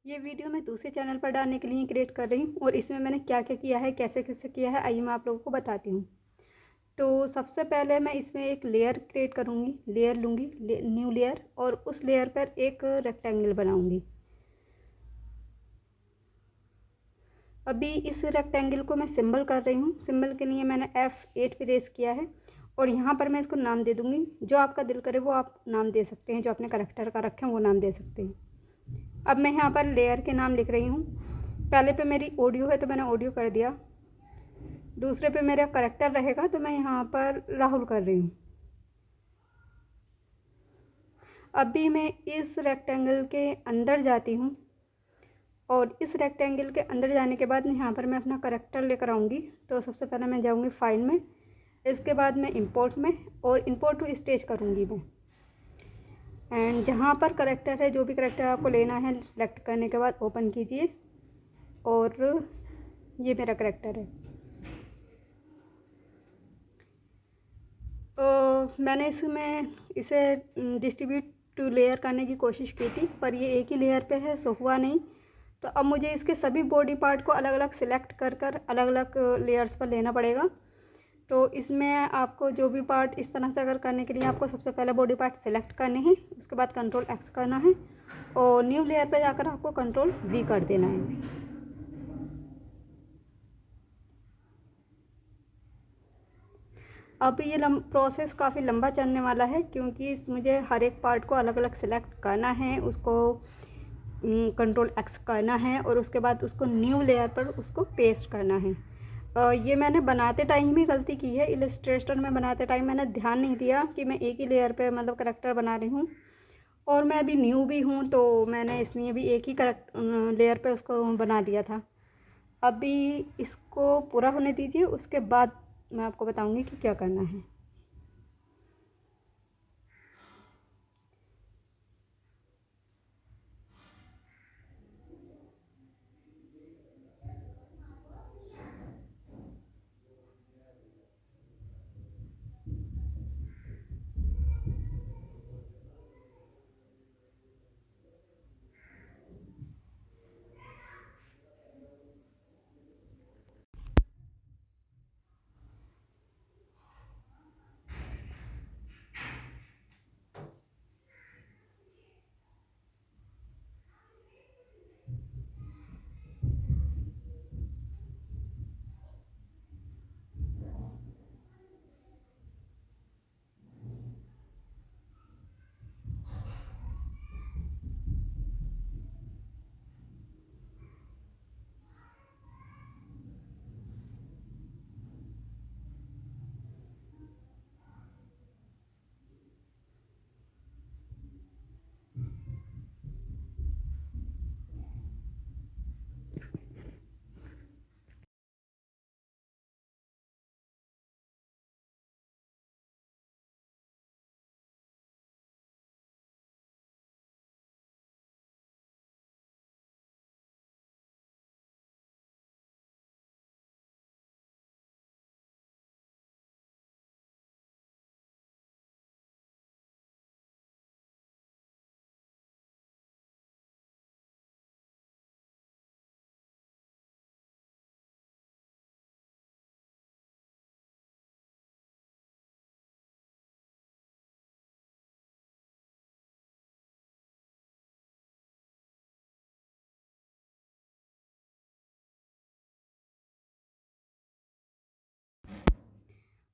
ये वीडियो मैं दूसरे चैनल पर डालने के लिए क्रिएट कर रही हूँ और इसमें मैंने क्या क्या किया है, कैसे कैसे किया है, आइए मैं आप लोगों को बताती हूँ। तो सबसे पहले मैं इसमें एक लेयर क्रिएट करूँगी, लेयर लूँगी, न्यू लेयर, और उस लेयर पर एक रेक्टेंगल बनाऊँगी। अभी इस रेक्टेंगल को मैं सिंबल कर रही हूँ। सिंबल के लिए मैंने F8 प्रेस किया है और यहाँ पर मैं इसको नाम दे दूँगी। जो आपका दिल करे वो आप नाम दे सकते हैं, जो अपने करैक्टर का रखें वो नाम दे सकते हैं। अब मैं यहाँ पर लेयर के नाम लिख रही हूँ। पहले पे मेरी ऑडियो है तो मैंने ऑडियो कर दिया। दूसरे पे मेरा करैक्टर रहेगा तो मैं यहाँ पर राहुल कर रही हूँ। अभी मैं इस रेक्टेंगल के अंदर जाती हूँ और इस रेक्टेंगल के अंदर जाने के बाद यहाँ पर मैं अपना करैक्टर लेकर आऊँगी। तो सबसे पहले मैं जाऊँगी फाइल में, इसके बाद मैं इंपोर्ट में, और इंपोर्ट टू स्टेज करूँगी मैं। एंड जहाँ पर करैक्टर है, जो भी करैक्टर आपको लेना है, सिलेक्ट करने के बाद ओपन कीजिए और ये मेरा करैक्टर है। मैंने इसमें इसे डिस्ट्रीब्यूट टू लेयर करने की कोशिश की थी, पर ये एक ही लेयर पे है, सो हुआ नहीं। तो अब मुझे इसके सभी बॉडी पार्ट को अलग अलग सिलेक्ट कर कर अलग अलग लेयर्स पर लेना पड़ेगा। तो इसमें आपको जो भी पार्ट इस तरह से अगर करने के लिए आपको सबसे पहले बॉडी पार्ट सेलेक्ट करने हैं, उसके बाद कंट्रोल X करना है और न्यू लेयर पे जाकर आपको कंट्रोल V कर देना है। अब ये प्रोसेस काफ़ी लंबा चलने वाला है, क्योंकि मुझे हर एक पार्ट को अलग अलग सेलेक्ट करना है, उसको कंट्रोल X करना है और उसके बाद उसको न्यू लेयर पर उसको पेस्ट करना है। ये मैंने बनाते टाइम ही गलती की है। इलस्ट्रेटर में बनाते टाइम मैंने ध्यान नहीं दिया कि मैं एक ही लेयर पे मतलब करैक्टर बना रही हूँ, और मैं अभी न्यू भी हूँ तो मैंने इसलिए भी एक ही लेयर पे उसको बना दिया था। अभी इसको पूरा होने दीजिए, उसके बाद मैं आपको बताऊँगी कि क्या करना है।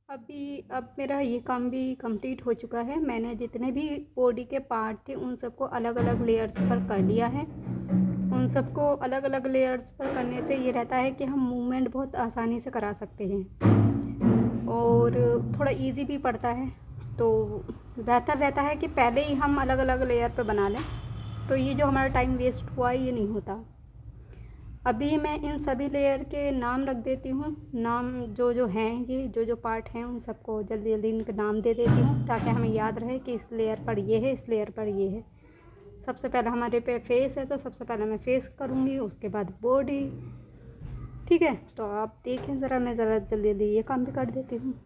अब मेरा ये काम भी कंप्लीट हो चुका है। मैंने जितने भी बॉडी के पार्ट थे उन सबको अलग अलग लेयर्स पर कर लिया है। उन सबको अलग अलग लेयर्स पर करने से ये रहता है कि हम मूवमेंट बहुत आसानी से करा सकते हैं और थोड़ा इजी भी पड़ता है। तो बेहतर रहता है कि पहले ही हम अलग अलग लेयर पे बना लें, तो ये जो हमारा टाइम वेस्ट हुआ ये नहीं होता। अभी मैं इन सभी लेयर के नाम रख देती हूँ। नाम जो जो हैं, ये जो जो पार्ट हैं उन सबको जल्दी जल्दी इनके नाम दे देती हूँ, ताकि हमें याद रहे कि इस लेयर पर ये है, इस लेयर पर ये है। सबसे पहले हमारे पे फेस है तो सबसे पहले मैं फेस करूँगी, उसके बाद बॉडी। ठीक है, तो आप देखें ज़रा, मैं ज़रा जल्दी जल्दी ये काम भी कर देती हूँ।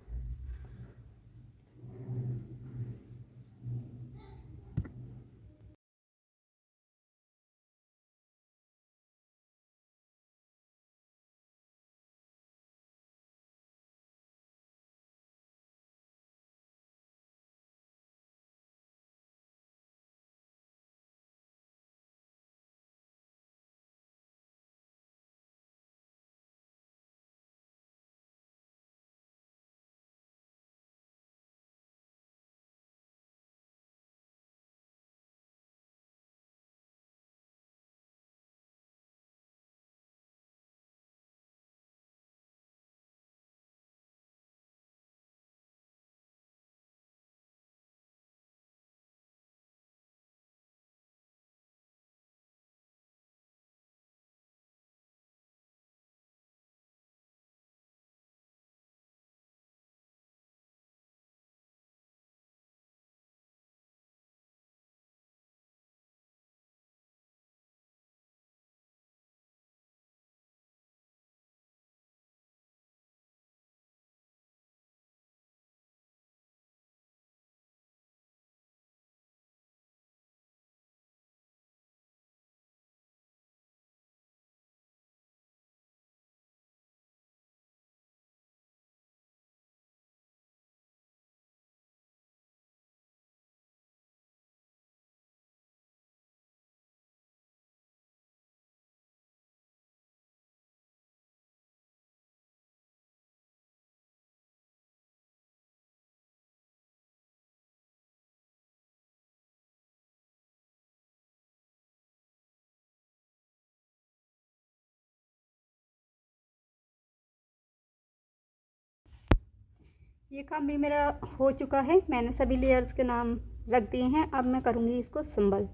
ये काम भी मेरा हो चुका है। मैंने सभी लेयर्स के नाम रख दिए हैं। अब मैं करूँगी इसको सिंबल।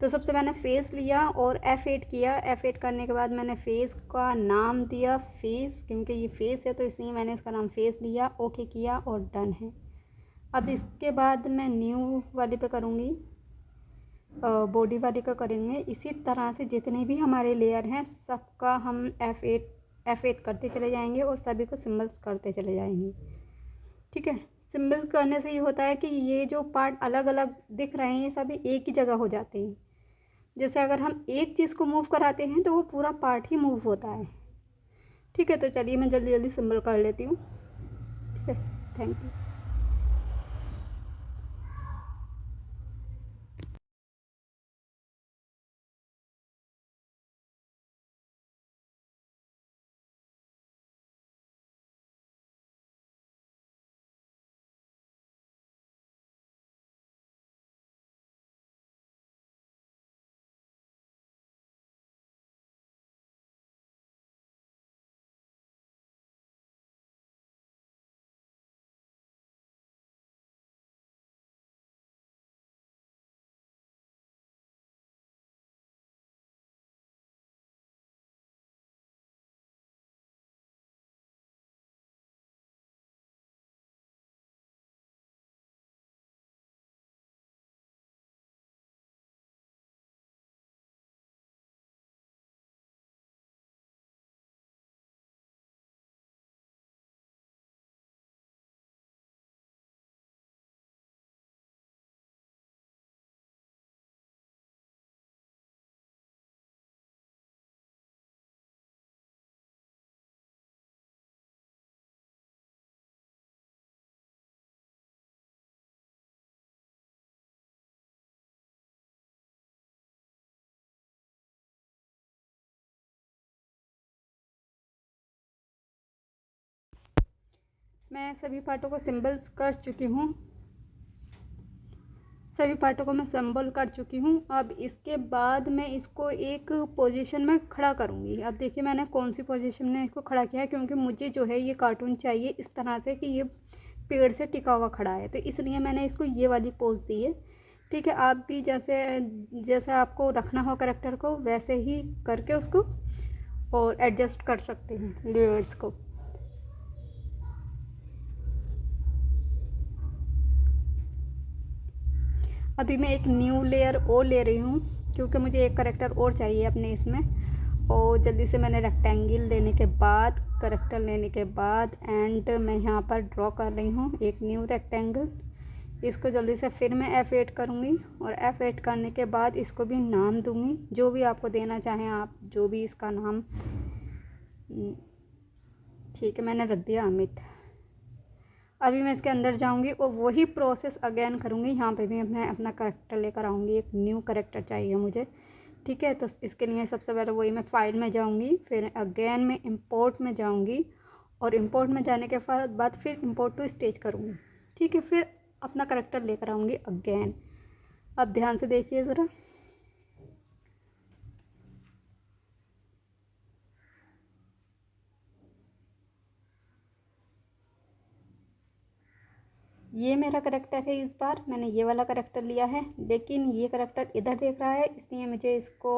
तो सबसे मैंने फेस लिया और F8 किया। F8 करने के बाद मैंने फेस का नाम दिया फेस, क्योंकि ये फेस है तो इसलिए मैंने इसका नाम फेस लिया। ओके किया और डन है। अब इसके बाद मैं न्यू वाले पे करूँगी, बॉडी वाले का करेंगे। इसी तरह से जितने भी हमारे लेयर हैं सबका हम F8 करते चले जाएंगे और सभी को सिम्बल्स करते चले जाएंगे। ठीक है। सिंबल करने से ये होता है कि ये जो पार्ट अलग अलग दिख रहे हैं ये सभी एक ही जगह हो जाते हैं। जैसे अगर हम एक चीज़ को मूव कराते हैं तो वो पूरा पार्ट ही मूव होता है। ठीक है, तो चलिए मैं जल्दी जल्दी सिंबल कर लेती हूँ। ठीक है, थैंक यू। मैं सभी पार्टों को सिंबल्स कर चुकी हूँ। सभी पार्टों को मैं सिंबल कर चुकी हूँ। अब इसके बाद मैं इसको एक पोजीशन में खड़ा करूँगी। अब देखिए मैंने कौन सी पोजीशन में इसको खड़ा किया है, क्योंकि मुझे जो है ये कार्टून चाहिए इस तरह से कि ये पेड़ से टिका हुआ खड़ा है, तो इसलिए मैंने इसको ये वाली पोज दी है। ठीक है, आप भी जैसे जैसे आपको रखना हो कैरेक्टर को वैसे ही करके उसको और एडजस्ट कर सकते हैं लेयर्स को। अभी मैं एक न्यू लेयर और ले रही हूँ, क्योंकि मुझे एक करेक्टर और चाहिए अपने इसमें। और जल्दी से मैंने रेक्टेंगल लेने के बाद, करेक्टर लेने के बाद एंड मैं यहाँ पर ड्रॉ कर रही हूँ एक न्यू रेक्टेंगल। इसको जल्दी से फिर मैं F8 करूँगी और F8 करने के बाद इसको भी नाम दूँगी, जो भी आपको देना चाहें आप, जो भी इसका नाम। ठीक है, मैंने रख दिया अमित। अभी मैं इसके अंदर जाऊंगी और वही प्रोसेस अगेन करूंगी। यहाँ पे भी मैं अपना करेक्टर लेकर आऊँगी, एक न्यू करेक्टर चाहिए मुझे। ठीक है, तो इसके लिए सबसे पहले वही मैं फ़ाइल में जाऊंगी, फिर अगेन मैं इंपोर्ट में जाऊंगी और इंपोर्ट में जाने के बाद फिर इंपोर्ट टू स्टेज करूँगी। ठीक है, फिर अपना करेक्टर लेकर आऊँगी अगेन। अब ध्यान से देखिए ज़रा। ये मेरा करेक्टर है। इस बार मैंने ये वाला करेक्टर लिया है, लेकिन ये करेक्टर इधर देख रहा है, इसलिए मुझे इसको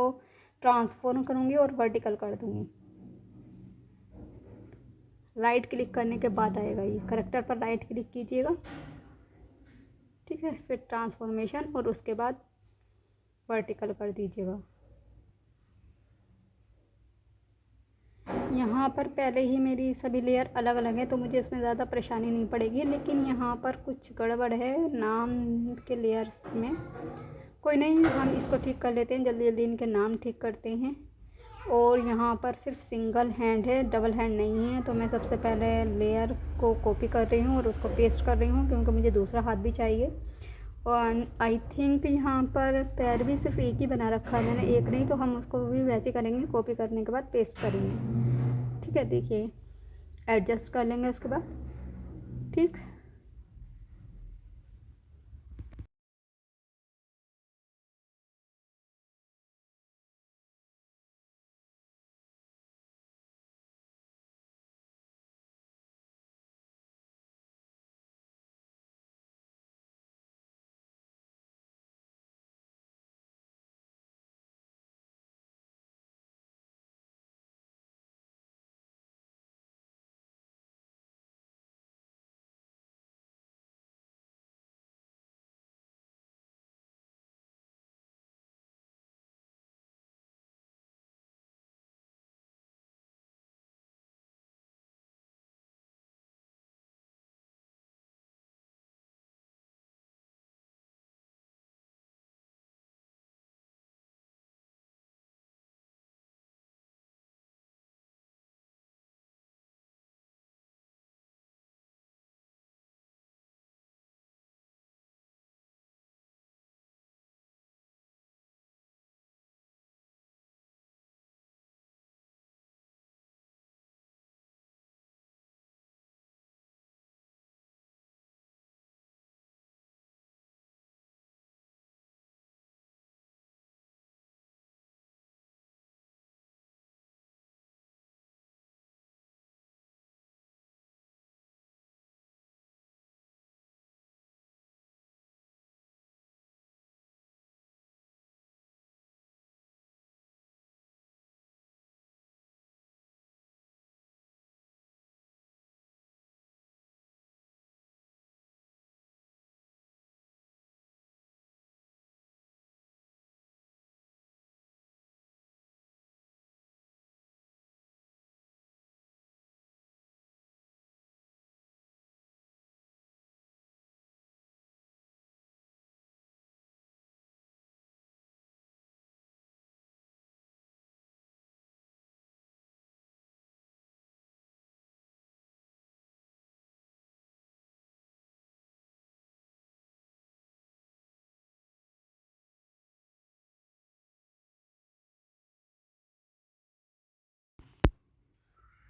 ट्रांसफॉर्म करूँगी और वर्टिकल कर दूँगी। राइट क्लिक करने के बाद आएगा, ये करेक्टर पर राइट क्लिक कीजिएगा। ठीक है, फिर ट्रांसफॉर्मेशन और उसके बाद वर्टिकल कर दीजिएगा। यहाँ पर पहले ही मेरी सभी लेयर अलग अलग हैं, तो मुझे इसमें ज़्यादा परेशानी नहीं पड़ेगी, लेकिन यहाँ पर कुछ गड़बड़ है नाम के लेयर्स में। कोई नहीं, हम इसको ठीक कर लेते हैं, जल्दी जल्दी इनके नाम ठीक करते हैं। और यहाँ पर सिर्फ सिंगल हैंड है, डबल हैंड नहीं है, तो मैं सबसे पहले लेयर को कॉपी कर रही हूँ और उसको पेस्ट कर रही हूँ, क्योंकि मुझे दूसरा हाथ भी चाहिए। और आई थिंक यहाँ पर पैर भी सिर्फ एक ही बना रखा है मैंने, एक नहीं, तो हम उसको भी वैसे करेंगे, कॉपी करने के बाद पेस्ट करेंगे। ठीक है, देखिए एडजस्ट कर लेंगे उसके बाद। ठीक।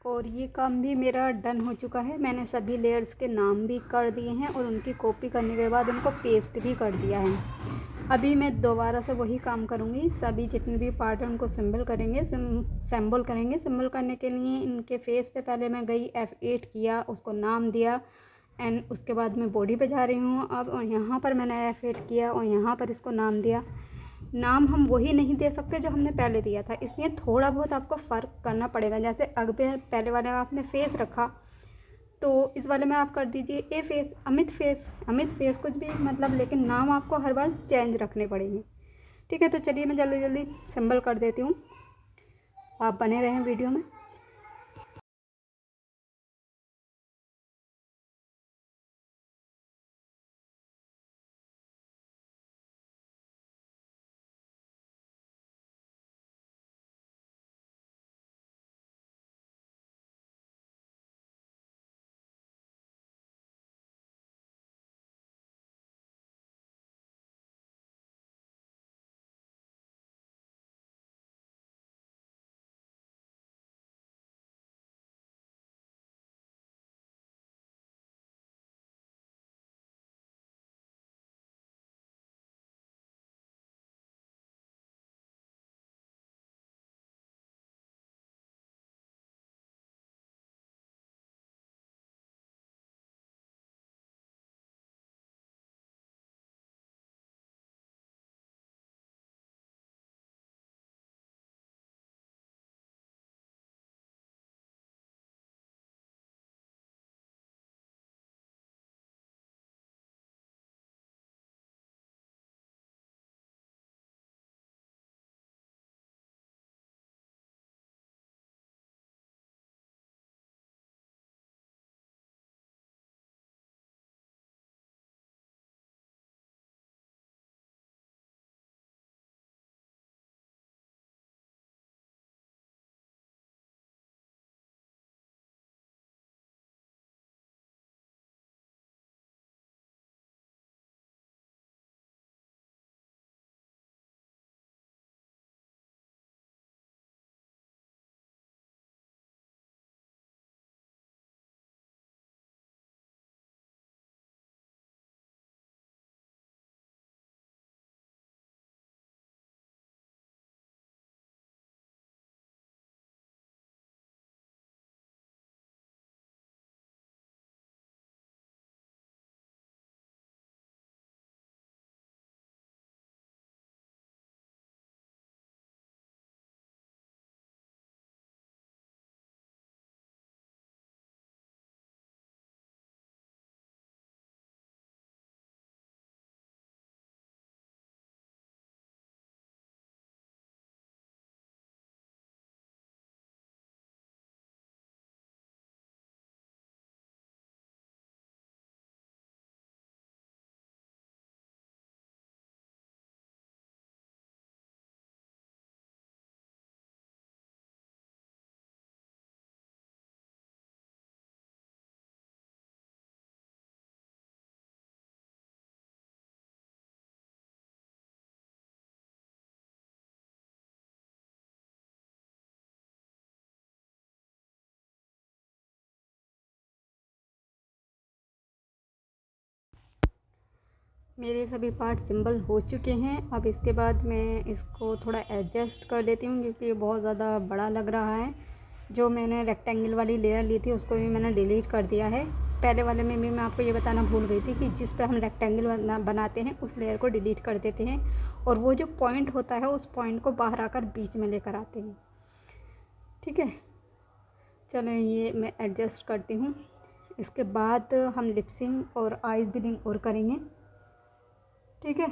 और ये काम भी मेरा डन हो चुका है। मैंने सभी लेयर्स के नाम भी कर दिए हैं और उनकी कॉपी करने के बाद उनको पेस्ट भी कर दिया है। अभी मैं दोबारा से वही काम करूँगी। सभी जितने भी पार्ट हैं उनको सिंबल करेंगे, सिंबल करेंगे। सिंबल करने के लिए इनके फेस पे पहले मैं गई, F8 किया, उसको नाम दिया एंड उसके बाद मैं बॉडी पे जा रही हूँ अब। और यहाँ पर मैंने F8 किया और यहाँ पर इसको नाम दिया। नाम हम वही नहीं दे सकते जो हमने पहले दिया था, इसलिए थोड़ा बहुत आपको फ़र्क करना पड़ेगा। जैसे अगले पहले वाले में आपने फेस रखा तो इस वाले में आप कर दीजिए ए फेस, अमित फेस कुछ भी मतलब, लेकिन नाम आपको हर बार चेंज रखने पड़ेंगे। ठीक है, तो चलिए मैं जल्दी जल्दी सिंबल कर देती हूँ। आप बने रहें वीडियो में। मेरे सभी पार्ट सिंबल हो चुके हैं। अब इसके बाद मैं इसको थोड़ा एडजस्ट कर लेती हूँ क्योंकि ये बहुत ज़्यादा बड़ा लग रहा है। जो मैंने रेक्टेंगल वाली लेयर ली थी उसको भी मैंने डिलीट कर दिया है। पहले वाले में भी मैं आपको ये बताना भूल गई थी कि जिस पे हम रेक्टेंगल बनाते हैं उस लेयर को डिलीट कर देते हैं और वो जो पॉइंट होता है उस पॉइंट को बाहर आकर बीच में लेकर आते हैं। ठीक है, चलो ये मैं एडजस्ट करती हूँ। इसके बाद हम लिपसिंग और आइज़ बिलिंग और करेंगे। ठीक है।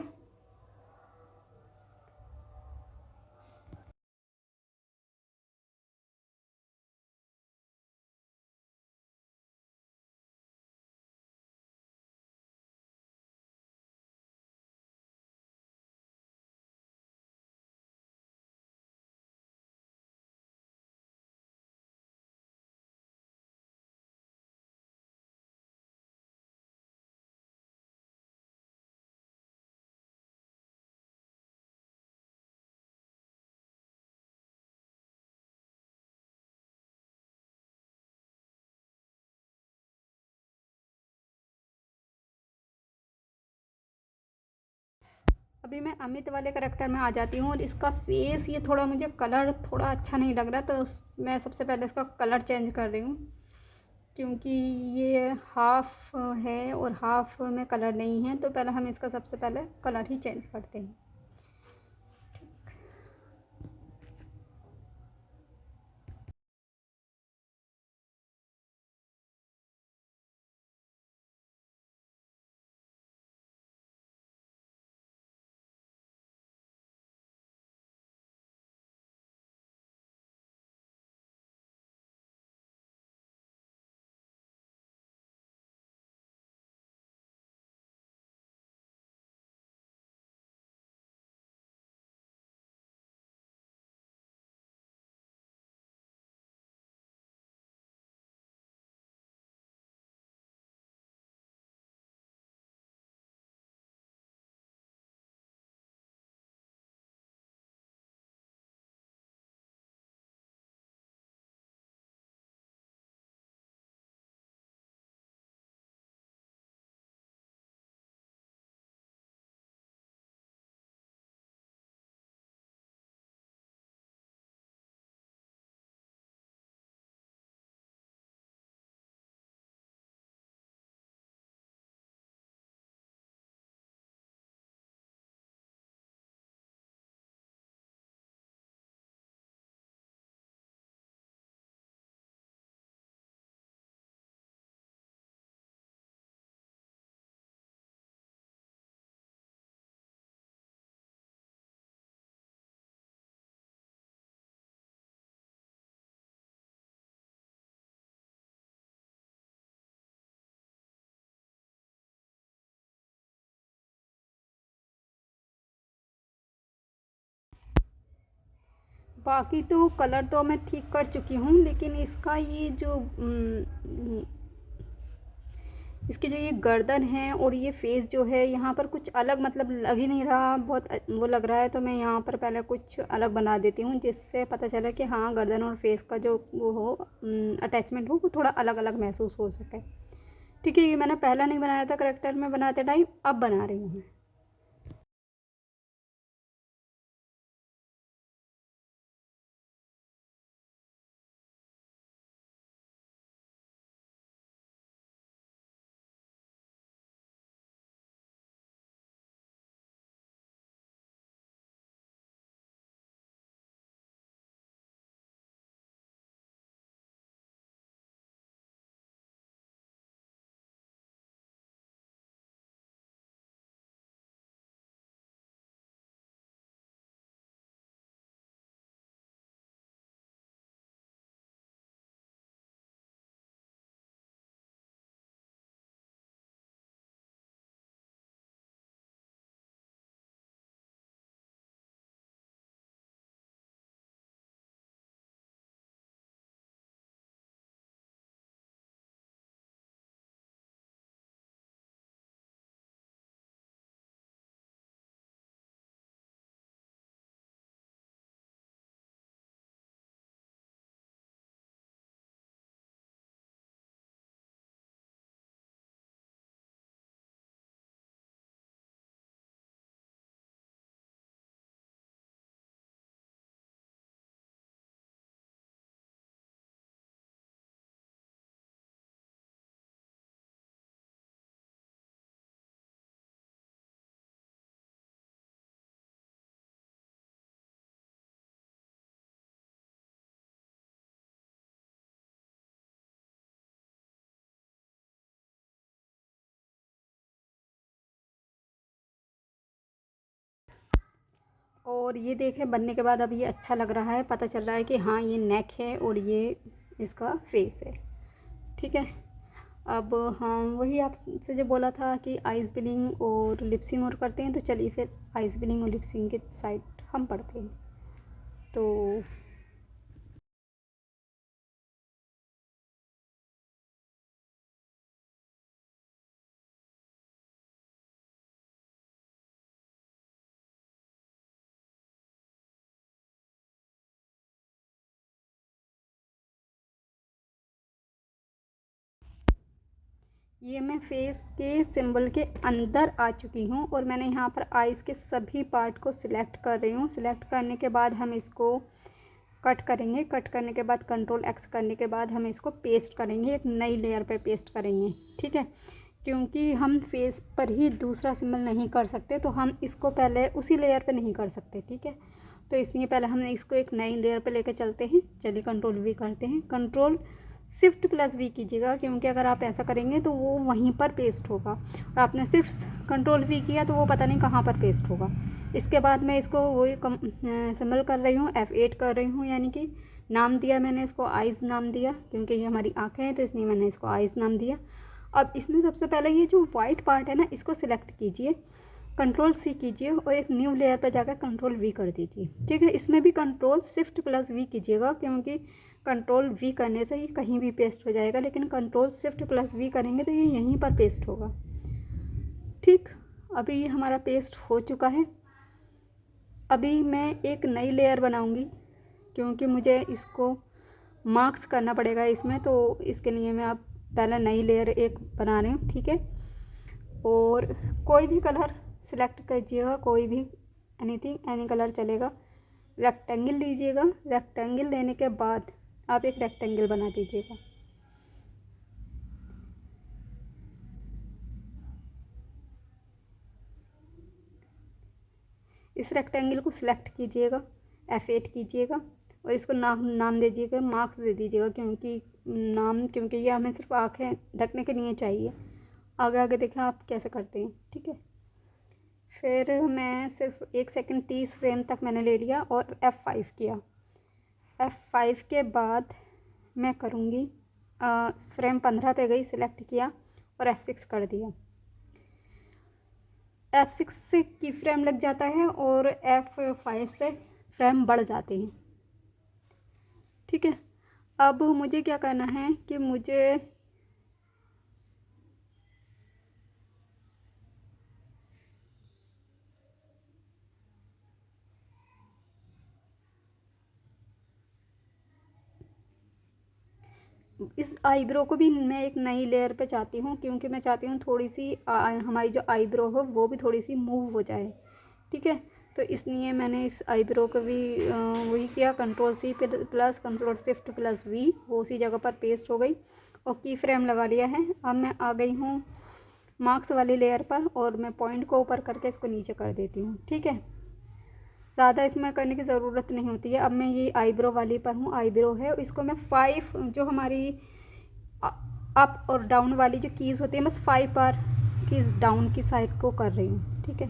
अभी मैं अमित वाले करेक्टर में आ जाती हूँ और इसका फेस ये थोड़ा मुझे कलर थोड़ा अच्छा नहीं लग रहा, तो मैं सबसे पहले इसका कलर चेंज कर रही हूँ, क्योंकि ये हाफ है और हाफ में कलर नहीं है। तो पहले हम इसका सबसे पहले कलर ही चेंज करते हैं। बाकी तो कलर तो मैं ठीक कर चुकी हूँ, लेकिन इसका ये जो इसकी जो ये गर्दन है और ये फेस जो है यहाँ पर कुछ अलग मतलब लग ही नहीं रहा, बहुत वो लग रहा है। तो मैं यहाँ पर पहले कुछ अलग बना देती हूँ, जिससे पता चले कि हाँ गर्दन और फेस का जो वो हो अटैचमेंट हो वो थोड़ा अलग अलग महसूस हो सके। ठीक है, ये मैंने पहला नहीं बनाया था करेक्टर में बनाते टाइम, अब बना रही हूँ मैं। और ये देखें बनने के बाद अब ये अच्छा लग रहा है, पता चल रहा है कि हाँ ये नेक है और ये इसका फेस है। ठीक है, अब हम वही आपसे जो बोला था कि आइस बिलिंग और लिपसिंग और करते हैं, तो चलिए फिर आइस बिलिंग और लिपसिंग के साइड हम पढ़ते हैं। तो ये मैं फेस के सिंबल के अंदर आ चुकी हूँ और मैंने यहाँ पर आइज़ के सभी पार्ट को सिलेक्ट कर रही हूँ। सिलेक्ट करने के बाद हम इसको कट करेंगे। कट करने के बाद कंट्रोल एक्स करने के बाद हम इसको पेस्ट करेंगे, एक नई लेयर पे पेस्ट करेंगे, ठीक है। क्योंकि हम फेस पर ही दूसरा सिंबल नहीं कर सकते, तो हम इसको पहले उसी लेयर पे नहीं कर सकते, ठीक है। तो इसलिए पहले हम इसको एक नई लेयर पे लेके चलते हैं। चलिए कंट्रोल वी करते हैं। कंट्रोल शिफ्ट प्लस वी कीजिएगा, क्योंकि अगर आप ऐसा करेंगे तो वो वहीं पर पेस्ट होगा, और आपने सिर्फ कंट्रोल वी किया तो वो पता नहीं कहाँ पर पेस्ट होगा। इसके बाद मैं इसको वही सिंबल कर रही हूँ, F8 कर रही हूँ, यानी कि नाम दिया मैंने इसको आइज़ नाम दिया, क्योंकि ये हमारी आँखें हैं तो इसलिए मैंने इसको आइज़ नाम दिया। अब इसमें सबसे पहले ये जो वाइट पार्ट है ना, इसको सिलेक्ट कीजिए, कंट्रोल सी कीजिए और एक न्यू लेयर पर जाकर कंट्रोल वी कर दीजिए, ठीक है। इसमें भी कंट्रोल शिफ्ट प्लस वी कीजिएगा, क्योंकि कंट्रोल वी करने से ये कहीं भी पेस्ट हो जाएगा, लेकिन कंट्रोल शिफ्ट प्लस वी करेंगे तो ये यहीं पर पेस्ट होगा, ठीक। अभी ये हमारा पेस्ट हो चुका है। अभी मैं एक नई लेयर बनाऊंगी, क्योंकि मुझे इसको मार्क्स करना पड़ेगा इसमें, तो इसके लिए मैं अब पहले नई लेयर एक बना रही हूँ, ठीक है। और कोई भी कलर सिलेक्ट कीजिएगा, कोई भी एनीथिंग, एनी कलर चलेगा। रेक्टेंगल लीजिएगा। रेक्टेंगल लेने के बाद आप एक रेक्टेंगल बना दीजिएगा। इस रेक्टेंगल को सिलेक्ट कीजिएगा, F8 कीजिएगा और इसको नाम दे दीजिएगा, मार्क्स दे दीजिएगा, क्योंकि ये हमें सिर्फ आँखें ढकने के लिए चाहिए। आगे आगे देखें आप कैसे करते हैं, ठीक है। फिर मैं सिर्फ 1 सेकंड 30 फ्रेम तक मैंने ले लिया और F5 किया। F5 के बाद मैं करूँगी फ्रेम 15 पे गई, सिलेक्ट किया और F6 कर दिया। F6 से की फ्रेम लग जाता है और F5 से फ्रेम बढ़ जाते हैं, ठीक है। अब मुझे क्या करना है कि मुझे इस आईब्रो को भी मैं एक नई लेयर पे चाहती हूँ, क्योंकि मैं चाहती हूँ थोड़ी सी हमारी जो आईब्रो हो वो भी थोड़ी सी मूव हो जाए, ठीक है। तो इसलिए मैंने इस आईब्रो को भी वही किया, control C plus control shift plus V, वो उसी जगह पर पेस्ट हो गई और की फ्रेम लगा लिया है। अब मैं आ गई हूँ मार्क्स वाली लेयर पर और मैं पॉइंट को ऊपर करके इसको नीचे कर देती हूँ, ठीक है। ज़्यादा इसमें करने की ज़रूरत नहीं होती है। अब मैं ये आईब्रो वाली पर हूँ, आईब्रो है, इसको मैं 5 जो हमारी अप और डाउन वाली जो कीज़ होती है, बस 5 बार कीज़ डाउन की साइड को कर रही हूँ, ठीक है।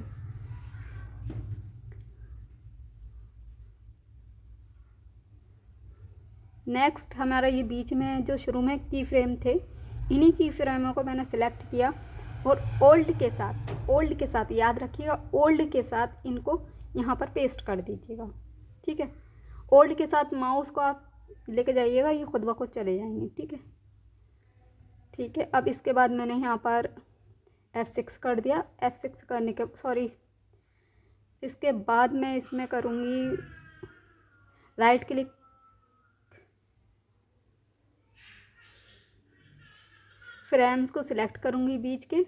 नेक्स्ट हमारा ये बीच में जो शुरू में की फ्रेम थे, इन्हीं की फ्रेमों को मैंने सेलेक्ट किया और ओल्ड के साथ याद रखिएगा, ओल्ड के साथ इनको यहाँ पर पेस्ट कर दीजिएगा, ठीक है। ओल्ड के साथ माउस को आप लेके जाइएगा, ये खुद ब खुद चले जाएंगे, ठीक है, ठीक है। अब इसके बाद मैंने यहाँ पर F6 कर दिया। F6 करने के इसके बाद मैं इसमें करूँगी राइट क्लिक, फ्रेम्स को सिलेक्ट करूँगी बीच के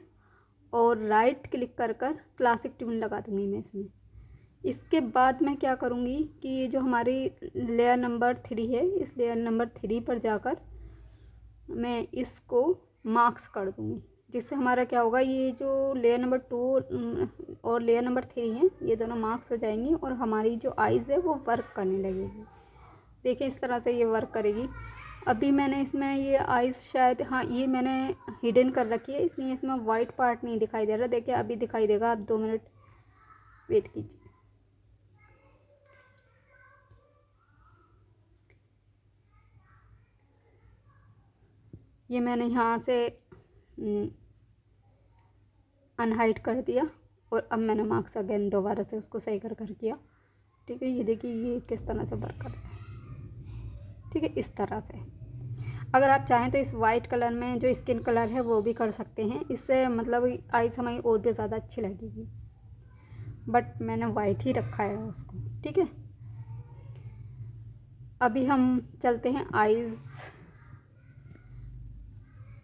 और राइट क्लिक कर क्लासिक ट्यून लगा दूँगी मैं इसमें। इसके बाद मैं क्या करूँगी कि ये जो हमारी लेयर नंबर 3 है, इस लेयर नंबर 3 पर जाकर मैं इसको मार्क्स कर दूँगी, जिससे हमारा क्या होगा, ये जो लेयर नंबर 2 और लेयर नंबर 3 है, ये दोनों मार्क्स हो जाएंगी और हमारी जो आइज़ है वो वर्क करने लगेगी। देखिए इस तरह से ये वर्क करेगी। अभी मैंने इसमें ये आइज़ शायद, हाँ, ये मैंने हिडन कर रखी है, इसलिए इसमें वाइट पार्ट नहीं दिखाई दे रहा। देखिए अभी दिखाई देगा, आप 2 मिनट वेट कीजिए। ये मैंने यहाँ से अनहाइड कर दिया और अब मैंने मार्क्स अगेन दोबारा से उसको सही कर किया, ठीक है। ये देखिए ये किस तरह से वर्क कर रहा है, ठीक है, इस तरह से। अगर आप चाहें तो इस वाइट कलर में जो स्किन कलर है वो भी कर सकते हैं, इससे मतलब आइज़ हमारी और भी ज़्यादा अच्छी लगेगी, बट मैंने वाइट ही रखा है उसको, ठीक है। अभी हम चलते हैं आइज़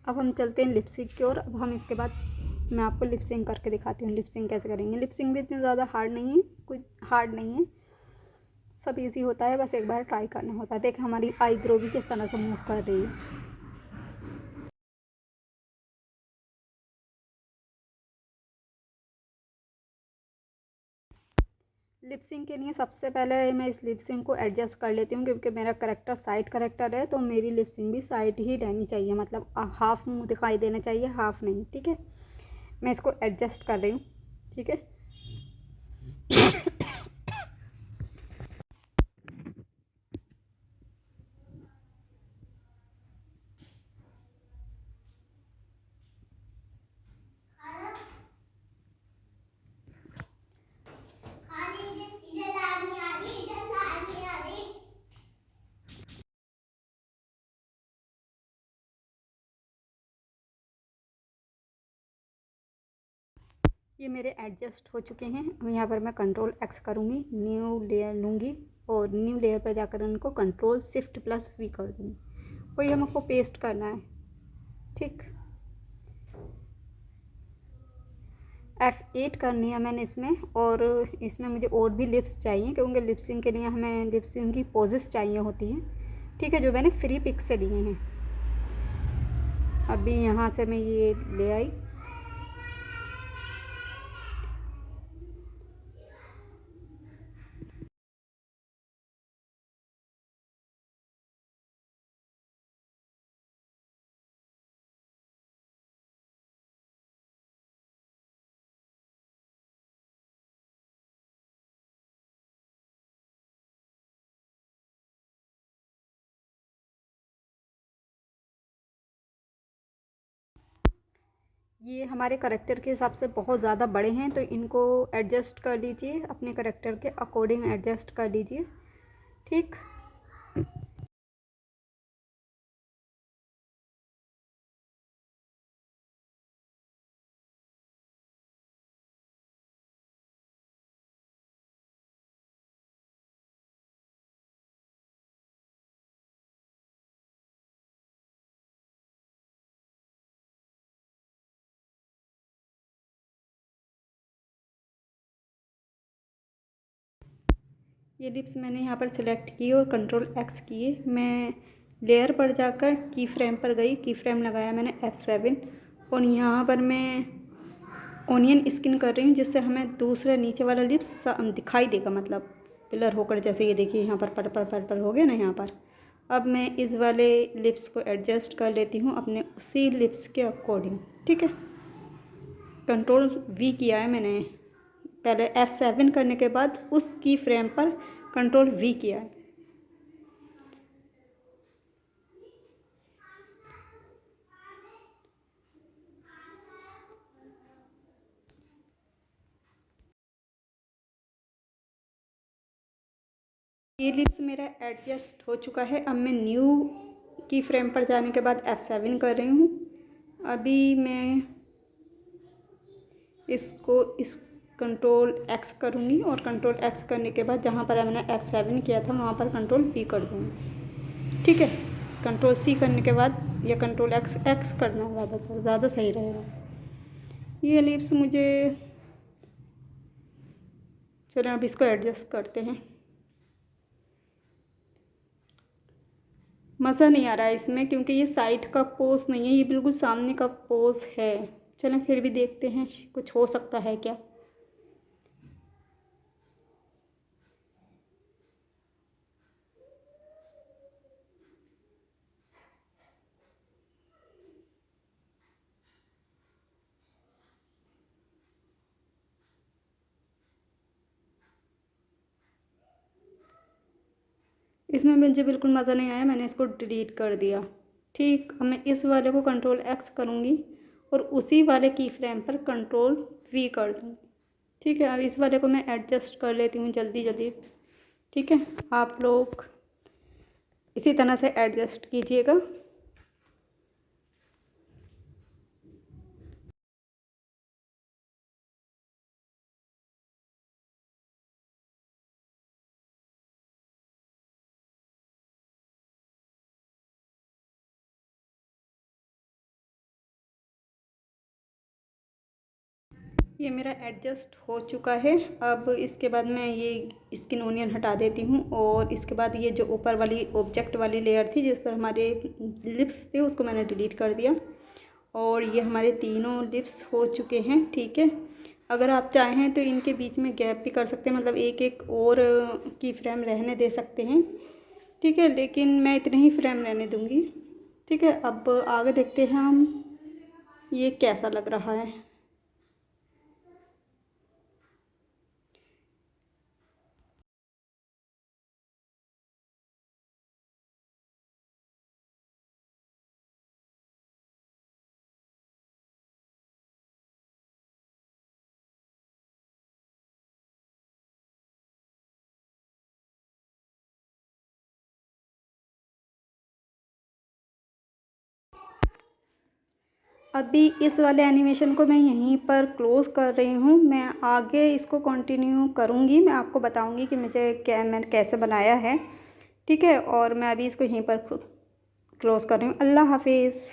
अब हम चलते हैं लिपसिंग की ओर। अब हम इसके बाद मैं आपको लिपसिंग करके दिखाती हूँ लिपसिंग कैसे करेंगे। लिपसिंग भी इतनी ज़्यादा हार्ड नहीं है, कुछ हार्ड नहीं है, सब इजी होता है, बस एक बार ट्राई करना होता है। देख हमारी आईब्रो भी किस तरह से मूव कर रही है। लिपसिंग के लिए सबसे पहले मैं इस लिपसिंग को एडजस्ट कर लेती हूँ, क्योंकि मेरा करेक्टर साइड करेक्टर है, तो मेरी लिपसिंग भी साइड ही रहनी चाहिए, मतलब हाफ मुँह दिखाई देना चाहिए, हाफ नहीं। ठीक है, मैं इसको एडजस्ट कर रही हूँ। ठीक है, ये मेरे एडजस्ट हो चुके हैं। अब यहाँ पर मैं कंट्रोल एक्स करूँगी, न्यू लेयर लूँगी और न्यू लेयर पर जाकर उनको कंट्रोल शिफ्ट प्लस वी कर दूँगी। वही हमको पेस्ट करना है। ठीक, F8 करनी है मैंने इसमें, और इसमें मुझे और भी लिप्स चाहिए, क्योंकि लिपसिंग के लिए हमें लिपसिंग की पोजेस चाहिए होती हैं। ठीक है, जो मैंने फ्री पिक से लिए हैं। अभी यहाँ से मैं ये ले आई। ये हमारे करेक्टर के हिसाब से बहुत ज़्यादा बड़े हैं, तो इनको एडजस्ट कर लीजिए, अपने करेक्टर के अकॉर्डिंग एडजस्ट कर लीजिए। ठीक, ये लिप्स मैंने यहाँ पर सिलेक्ट की और कंट्रोल एक्स किए। मैं लेयर पर जाकर की फ्रेम पर गई, की फ्रेम लगाया मैंने F7, और यहाँ पर मैं ओनियन स्किन कर रही हूँ, जिससे हमें दूसरा नीचे वाला लिप्स दिखाई देगा, मतलब पिलर होकर। जैसे ये देखिए यहाँ पर पर्पल पर्पल हो गया ना यहाँ पर। अब मैं इस वाले लिप्स को एडजस्ट कर लेती हूँ अपने उसी लिप्स के अकॉर्डिंग। ठीक है, कंट्रोल वी किया है मैंने, पहले F7 करने के बाद उस की फ्रेम पर कंट्रोल वी किया है। ये लिप्स मेरा एडजस्ट हो चुका है। अब मैं न्यू की फ्रेम पर जाने के बाद F7 कर रही हूँ। अभी मैं इसको इस कंट्रोल एक्स करूँगी, और कंट्रोल एक्स करने के बाद जहाँ पर मैंने F7 किया था वहाँ पर कंट्रोल वी कर दूँगी। ठीक है, कंट्रोल सी करने के बाद या कंट्रोल एक्स एक्स करना ज़्यादा सही रहेगा। ये लिप्स मुझे, चलो अब इसको एडजस्ट करते हैं। मज़ा नहीं आ रहा है इसमें, क्योंकि ये साइड का पोज नहीं है, ये बिल्कुल सामने का पोज है। चलें फिर भी देखते हैं कुछ हो सकता है क्या। इसमें मुझे बिल्कुल मज़ा नहीं आया, मैंने इसको डिलीट कर दिया। ठीक, अब मैं इस वाले को कंट्रोल एक्स करूँगी और उसी वाले की फ्रेम पर कंट्रोल वी कर दूँगी। ठीक है, अब इस वाले को मैं एडजस्ट कर लेती हूँ जल्दी जल्दी। ठीक है, आप लोग इसी तरह से एडजस्ट कीजिएगा। ये मेरा एडजस्ट हो चुका है। अब इसके बाद मैं ये स्किन ओनियन हटा देती हूँ और इसके बाद ये जो ऊपर वाली ऑब्जेक्ट वाली लेयर थी जिस पर हमारे लिप्स थे उसको मैंने डिलीट कर दिया और ये हमारे तीनों लिप्स हो चुके हैं। ठीक है, अगर आप चाहें तो इनके बीच में गैप भी कर सकते हैं, मतलब एक एक और की फ्रेम रहने दे सकते हैं। ठीक है, लेकिन मैं इतने ही फ्रेम रहने दूँगी। ठीक है, अब आगे देखते हैं हम ये कैसा लग रहा है। अभी इस वाले एनिमेशन को मैं यहीं पर क्लोज़ कर रही हूँ। मैं आगे इसको कंटिन्यू करूँगी, मैं आपको बताऊँगी कि मैंने कैसे बनाया है। ठीक है, और मैं अभी इसको यहीं पर क्लोज़ कर रही हूँ। अल्लाह हाफिज़।